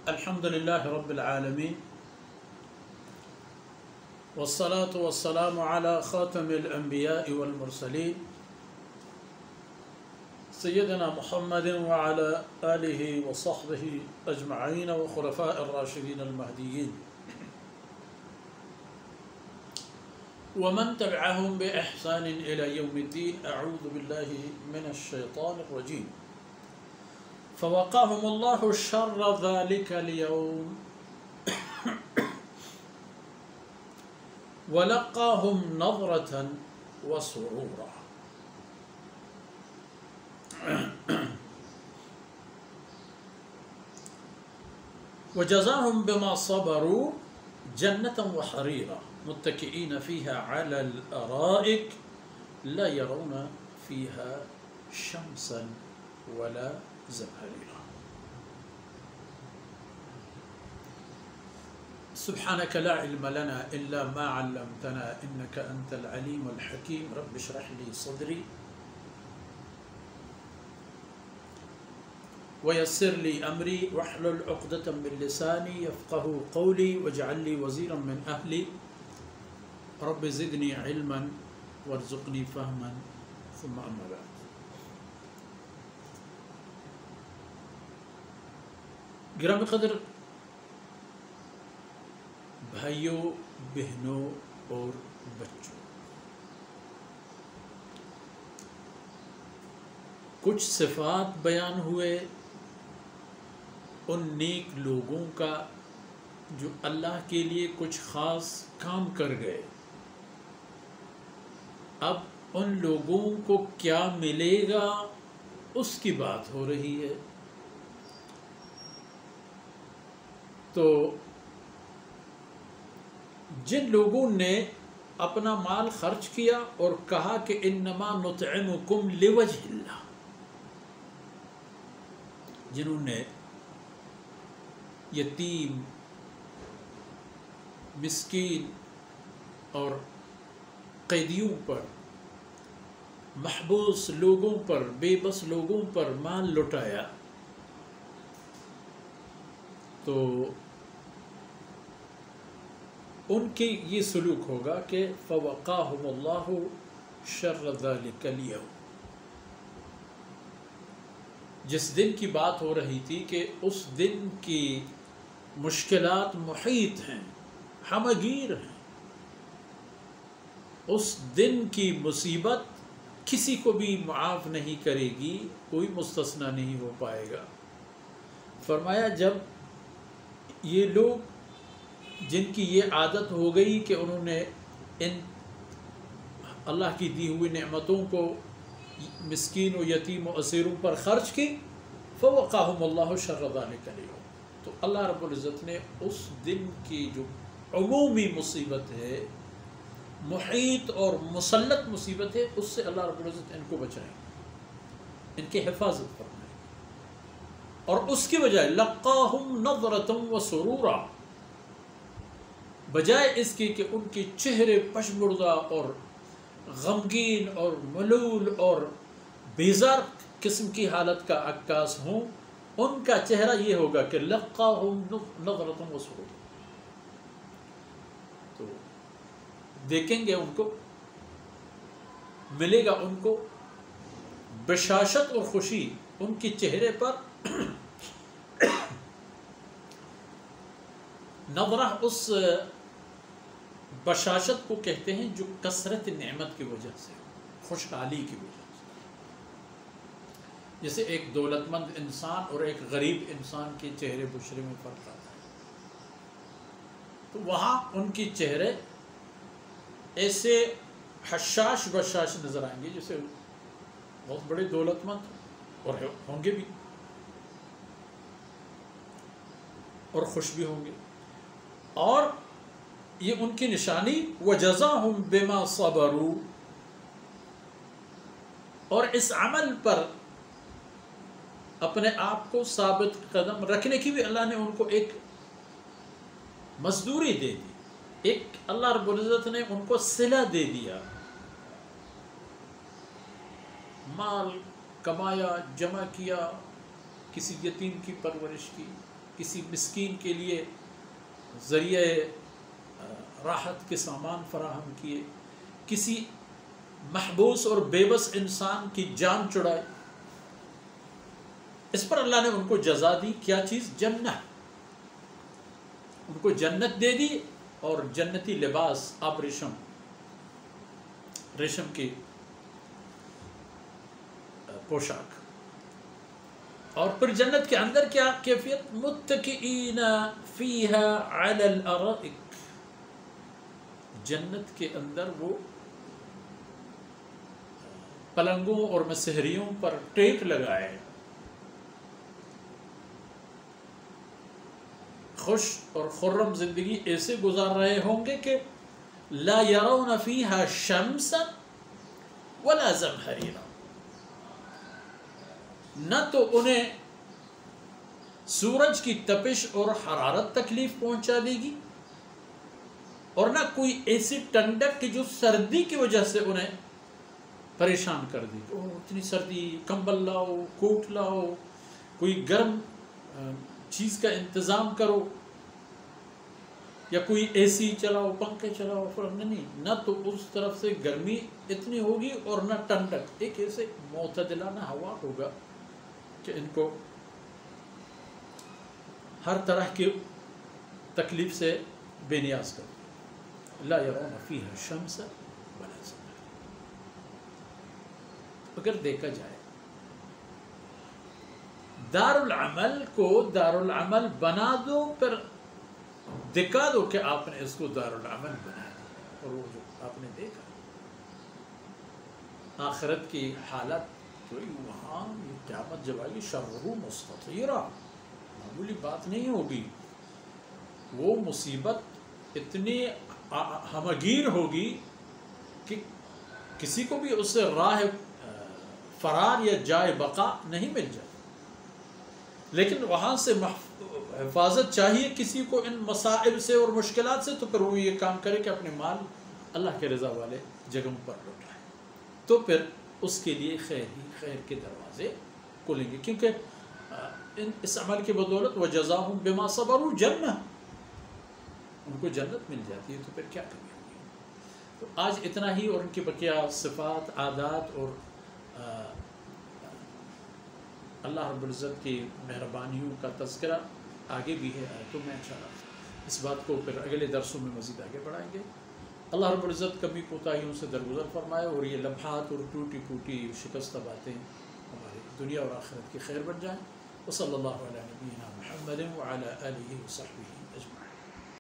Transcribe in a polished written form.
الحمد لله رب العالمين والصلاة والسلام على خاتم الأنبياء والمرسلين سيدنا محمد وعلى آله وصحبه أجمعين وخلفاء الراشدين المهديين ومن تبعهم بإحسان إلى يوم الدين. أعوذ بالله من الشيطان الرجيم. فوقاهم الله شر ذلك اليوم ولقاهم نظرة وسرورا. وجزاهم بما صبروا جنة وحريرا متكئين فيها على الأرائك لا يرون فيها شمسا ولا زمهريرا. سبحانك لا علم لنا إلا ما علمتنا إنك أنت العليم الحكيم. رب اشرح لي صدري ويسر لي أمري واحلل عقدة من لساني يفقه قولي واجعل لي وزيرا من أهلي رب زدني علما وارزقني فهما ثم أما بعد. گرامی قدر بھائیوں، بہنوں اور بچوں، کچھ صفات بیان ہوئے ان نیک لوگوں کا جو اللہ کے لیے کچھ خاص کام کر گئے. اب ان لوگوں کو کیا ملے گا اس کی بات ہو رہی ہے. تو جن لوگوں نے اپنا مال خرچ کیا اور کہا کہ انما نطعمکم لوجہ اللہ، جنہوں نے یتیم، مسکین اور قیدیوں پر، محبوس لوگوں پر، بے بس لوگوں پر مال لٹایا، تو ان کی یہ سلوک ہوگا کہ فوقاہم اللہ شر ذلک اليوم. جس دن کی بات ہو رہی تھی کہ اس دن کی مشکلات محیط ہیں، ہمگیر ہیں. اس دن کی مصیبت کسی کو بھی معاف نہیں کرے گی، کوئی مستثنی نہیں ہو پائے گا. فرمایا جب یہ لوگ جن کی یہ عادت ہو گئی کہ انہوں نے ان اللہ کی دی ہوئی نعمتوں کو مسکین و یتیم و اسیروں پر خرچ کی، فوقاہم اللہ شر ذلک اليوم، تو اللہ رب العزت نے اس دن کی جو عمومی مصیبت ہے، محیط اور مسلط مصیبت ہے، اس سے اللہ رب العزت ان کو بچائیں، ان کی حفاظت فرمائیں. اور اس کی بجائے لقاہم نظرۃ وسرورا، بجائے اس کی کہ ان کے چہرے پشمردہ اور غمگین اور ملول اور بیزار قسم کی حالت کا عکاس ہوں، ان کا چہرہ یہ ہوگا کہ لقاہم نظرۃ وسرورا. تو دیکھیں گے ان کو، ملے گا ان کو بشاشت اور خوشی ان کے چہرے پر. نظرہ اس بشاشت کو کہتے ہیں جو کثرت نعمت کی وجہ سے، خوشحالی کی وجہ سے. جیسے ایک دولت مند انسان اور ایک غریب انسان کے چہرے بشرے میں فرق آتا ہے. تو وہاں ان کی چہرے ایسے حشاش بشاش نظر آئیں گے جیسے بہت بڑے دولت مند اور ہوں گے بھی اور خوش بھی ہوں گے. اور یہ ان کی نشانی وجزاہم بما صبروا، اور اس عمل پر اپنے آپ کو ثابت قدم رکھنے کی بھی اللہ نے ان کو ایک مزدوری دے دی، ایک اللہ رب العزت نے ان کو صلہ دے دیا. مال کمایا، جمع کیا، کسی یتیم کی پرورش کی، کسی مسکین کے لیے ذریعہ راحت کے سامان فراہم کیے، کسی محبوس اور بے بس انسان کی جان چھڑائے، اس پر اللہ نے ان کو جزا دی. کیا چیز؟ جنت. ان کو جنت دے دی اور جنتی لباس، آپ ریشم کی پوشاک. اور پھر جنت کے اندر کیا کیفیت؟ متکئین فیہا علی الارائک. جنت کے اندر وہ پلنگوں اور مسہریوں پر ٹیک لگائے، خوش اور خرم زندگی ایسے گزار رہے ہوں گے کہ لا یرون فیہا شمسا ولا زمہریرا. نہ تو انہیں سورج کی تپش اور حرارت تکلیف پہنچا دے گی، اور نہ کوئی ایسی ٹھنڈک کہ جو سردی کی وجہ سے انہیں پریشان کر دی. اتنی سردی، کمبل لاؤ، کوٹ لاؤ، کوئی گرم چیز کا انتظام کرو، یا کوئی اے سی چلاؤ، پنکھے چلاؤ. نہیں، نہ تو اس طرف سے گرمی اتنی ہوگی اور نہ ٹھنڈک. ایک ایسے معتدلانہ ہوا ہوگا کہ ان کو ہر طرح کی تکلیف سے بے نیاز کرو. لا یرون فیہا شمسا ولا زمہریرا. اگر دیکھا جائے دار العمل کو دار العمل بنا دو، پھر دکھا دو کہ آپ نے اس کو دار العمل بنایا، اور وہ جو آپ نے دیکھا آخرت کی حالت تو وہاں قیامت جب آئے گی شرہ مستطیرہ، معمولی بات نہیں ہوگی. وہ مصیبت اتنی ہمگیر ہوگی کہ کسی کو بھی اس سے راہ فرار یا جائے بقا نہیں مل جائے. لیکن وہاں سے حفاظت چاہیے کسی کو ان مصائب سے اور مشکلات سے، تو پھر وہ یہ کام کرے کہ اپنے مال اللہ کے رضا والے جگہوں پر لوٹائے، تو پھر اس کے لیے خیر ہی خیر کے دروازے کھلیں گے. کیونکہ اس عمل کی بدولت وجزاہم بما صبروا جنہ، ان کو جنت مل جاتی ہے، تو پھر کیا کمی ہوگی. تو آج اتنا ہی، اور ان کی بقیہ صفات، عادات اور اللہ رب العزت کی مہربانیوں کا تذکرہ آگے بھی ہے آیتوں میں. انشاءاللہ اس بات کو پھر اگلے درسوں میں مزید آگے بڑھائیں گے. اللہ رب العزت کمی کوتاہیوں سے درگزر فرمائے، اور یہ لمحات اور ٹوٹی پھوٹی شکستہ باتیں ہماری دنیا اور آخرت کی خیر بن جائیں. وصلی اللہ علی نبینا محمد وعلی آلہ وصحبہ اجمعین.